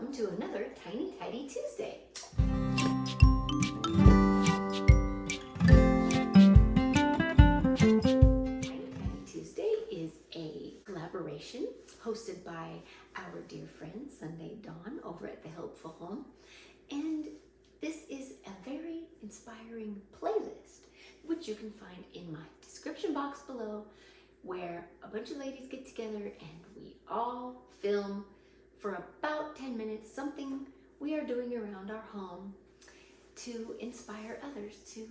welcome to another Tiny Tidy Tuesday. Tiny Tidy Tuesday is a collaboration hosted by our dear friend Sunday Dawn over at the Helpful Home. And this is a very inspiring playlist, which you can find in my description box below, where a bunch of ladies get together and we all film for about 10 minutes something we are doing around our home to inspire others to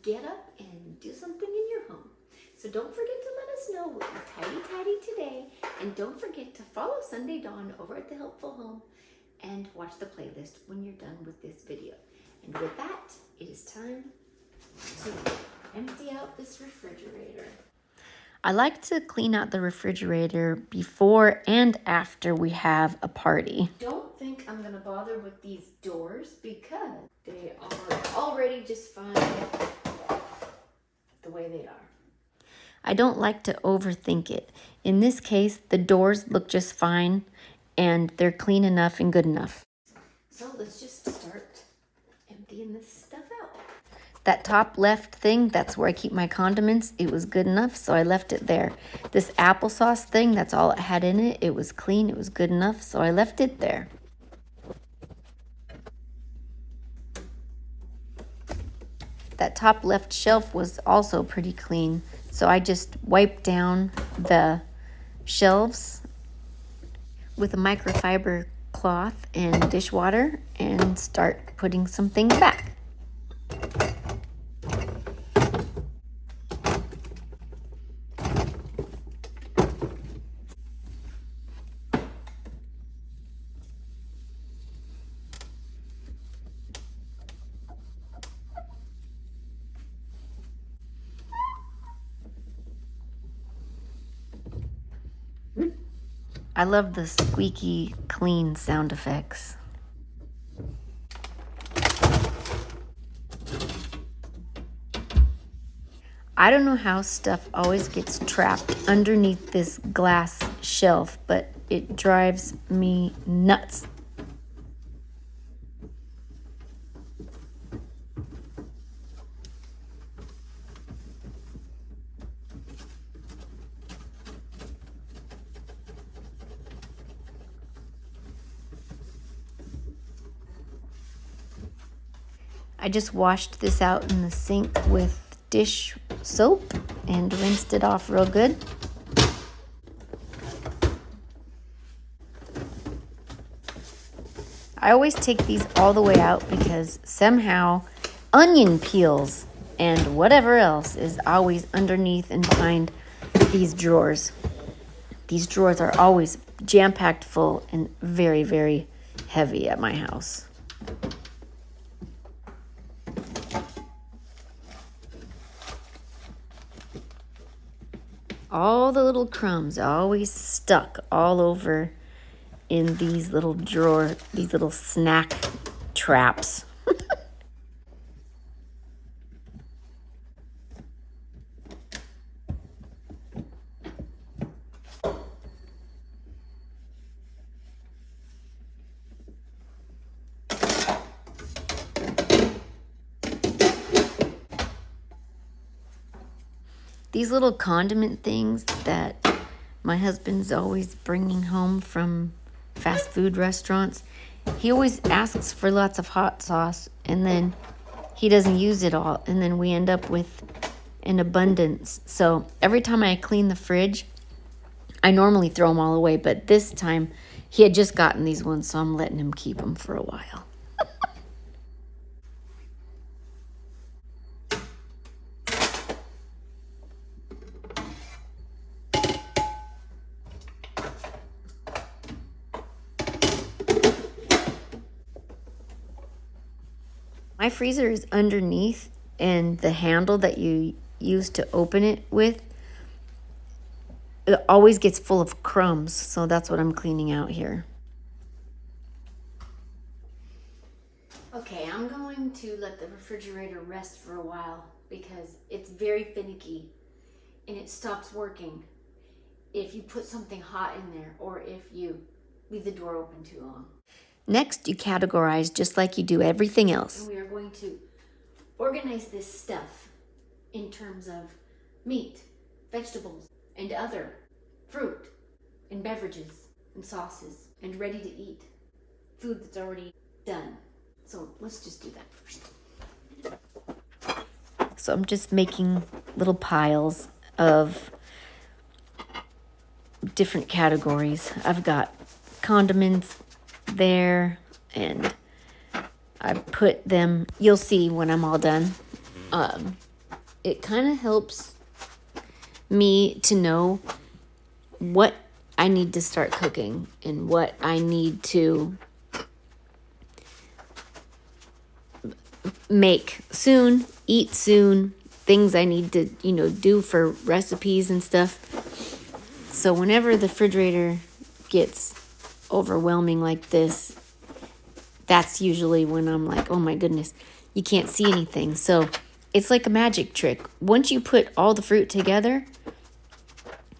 get up and do something in your home. So don't forget to let us know what you're tidy today, and don't forget to follow Sunday Dawn over at the Helpful Home and watch the playlist when you're done with this video. And with that, it is time to empty out this refrigerator. I like to clean out the refrigerator before and after we have a party. Don't think I'm gonna bother with these doors because they are already just fine the way they are. I don't like to overthink it. In this case, the doors look just fine and they're clean enough and good enough. So let's just start emptying this stuff out. That top left thing, that's where I keep my condiments. It was good enough, so I left it there. This applesauce thing, that's all it had in it. It was clean, it was good enough, so I left it there. That top left shelf was also pretty clean, so I just wiped down the shelves with a microfiber cloth and dishwater and start putting some things back. I love the squeaky clean sound effects. I don't know how stuff always gets trapped underneath this glass shelf, but it drives me nuts. I just washed this out in the sink with dish soap and rinsed it off real good. I always take these all the way out because somehow onion peels and whatever else is always underneath and behind these drawers. These drawers are always jam-packed full and very, very heavy at my house. All the little crumbs always stuck all over in these little drawer, these little snack traps. These little condiment things that my husband's always bringing home from fast food restaurants, he always asks for lots of hot sauce and then he doesn't use it all, and then we end up with an abundance. So every time I clean the fridge, I normally throw them all away, but this time he had just gotten these ones, so I'm letting him keep them for a while. My freezer is underneath, and the handle that you use to open it with, it always gets full of crumbs, so that's what I'm cleaning out here. Okay, I'm going to let the refrigerator rest for a while because it's very finicky and it stops working if you put something hot in there or if you leave the door open too long. Next, you categorize just like you do everything else. And we are going to organize this stuff in terms of meat, vegetables, and other fruit, and beverages, and sauces, and ready to eat food that's already done. So let's just do that first. So I'm just making little piles of different categories. I've got condiments there, and I put them, you'll see when I'm all done. It kind of helps me to know what I need to start cooking and what I need to make soon, eat soon, things I need to, do for recipes and stuff. So whenever the refrigerator gets overwhelming like this, that's usually when I'm like, oh my goodness, you can't see anything. So it's like a magic trick. Once you put all the fruit together,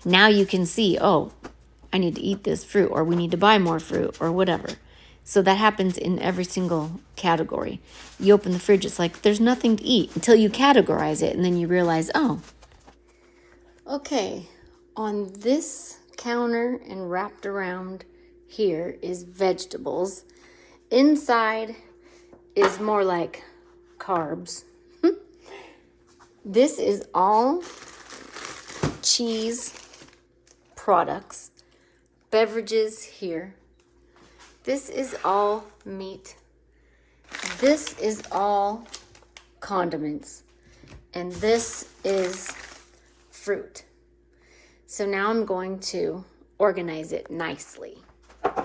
now you can see, oh, I need to eat this fruit, or we need to buy more fruit, or whatever. So that happens in every single category. You open the fridge, it's like there's nothing to eat until you categorize it, and then you realize, oh. Okay, on this counter and wrapped around here is vegetables. Inside is more like carbs. This is all cheese products. Beverages here. This is all meat. This is all condiments. And this is fruit. So now I'm going to organize it nicely.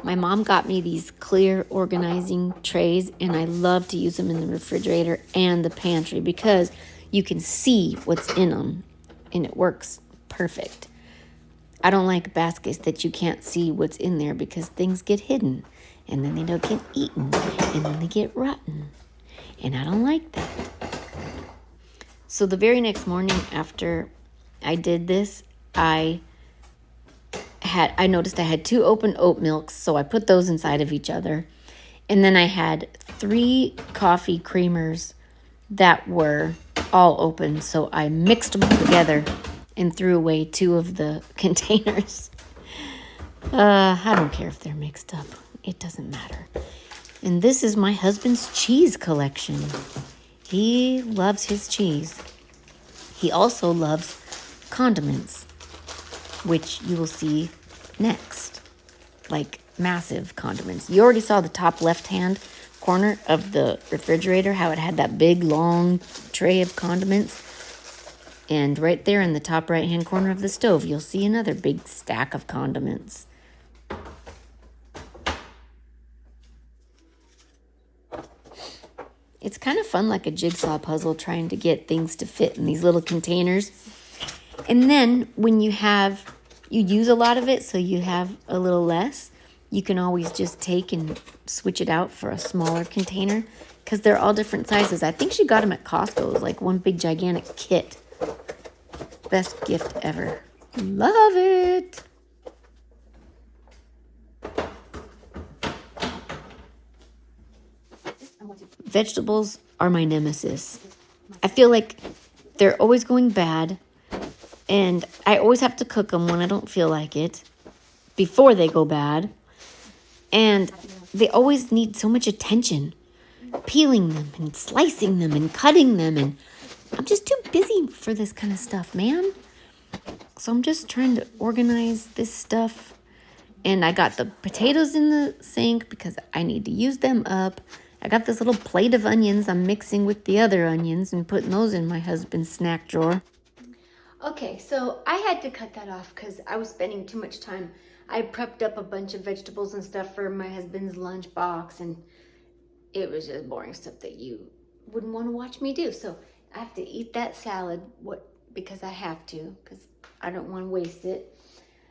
My mom got me these clear organizing trays, and I love to use them in the refrigerator and the pantry because you can see what's in them, and it works perfect. I don't like baskets that you can't see what's in there because things get hidden, and then they don't get eaten, and then they get rotten, and I don't like that. So the very next morning after I did this, I noticed I had 2 open oat milks, so I put those inside of each other. And then I had 3 coffee creamers that were all open, so I mixed them all together and threw away 2 of the containers. I don't care if they're mixed up. It doesn't matter. And this is my husband's cheese collection. He loves his cheese. He also loves condiments, which you will see next, like massive condiments. You already saw the top left-hand corner of the refrigerator, how it had that big, long tray of condiments. And right there in the top right-hand corner of the stove, you'll see another big stack of condiments. It's kind of fun, like a jigsaw puzzle, trying to get things to fit in these little containers. And then when you use a lot of it, so you have a little less, you can always just take and switch it out for a smaller container because they're all different sizes. I think she got them at Costco. It was like one big gigantic kit. Best gift ever. Love it. Vegetables are my nemesis. I feel like they're always going bad, and I always have to cook them when I don't feel like it, before they go bad. And they always need so much attention, peeling them and slicing them and cutting them, and I'm just too busy for this kind of stuff, man. So I'm just trying to organize this stuff. And I got the potatoes in the sink because I need to use them up. I got this little plate of onions I'm mixing with the other onions and putting those in my husband's snack drawer. Okay, so I had to cut that off because I was spending too much time. I prepped up a bunch of vegetables and stuff for my husband's lunch box, and it was just boring stuff that you wouldn't want to watch me do. So I have to eat that salad because I have to, because I don't want to waste it.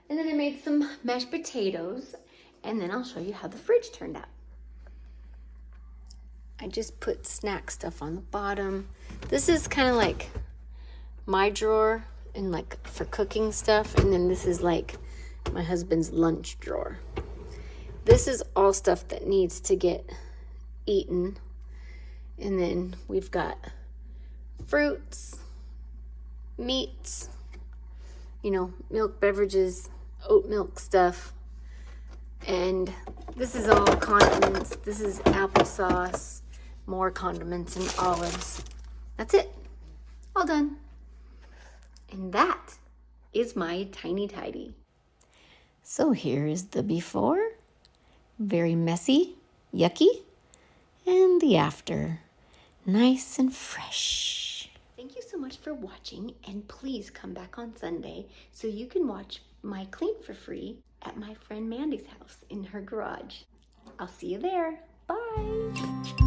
And then I made some mashed potatoes, and then I'll show you how the fridge turned out. I just put snack stuff on the bottom. This is kind of like my drawer and like for cooking stuff, and then this is like my husband's lunch drawer. This is all stuff that needs to get eaten. And then we've got fruits, meats, you know, milk, beverages, oat milk stuff. And this is all condiments. This is applesauce, more condiments and olives. That's it. All done. And that is my tiny tidy. So here is the before. Very messy, yucky. And the after. Nice and fresh. Thank you so much for watching, and please come back on Sunday so you can watch my clean for free at my friend Mandy's house in her garage. I'll see you there. Bye.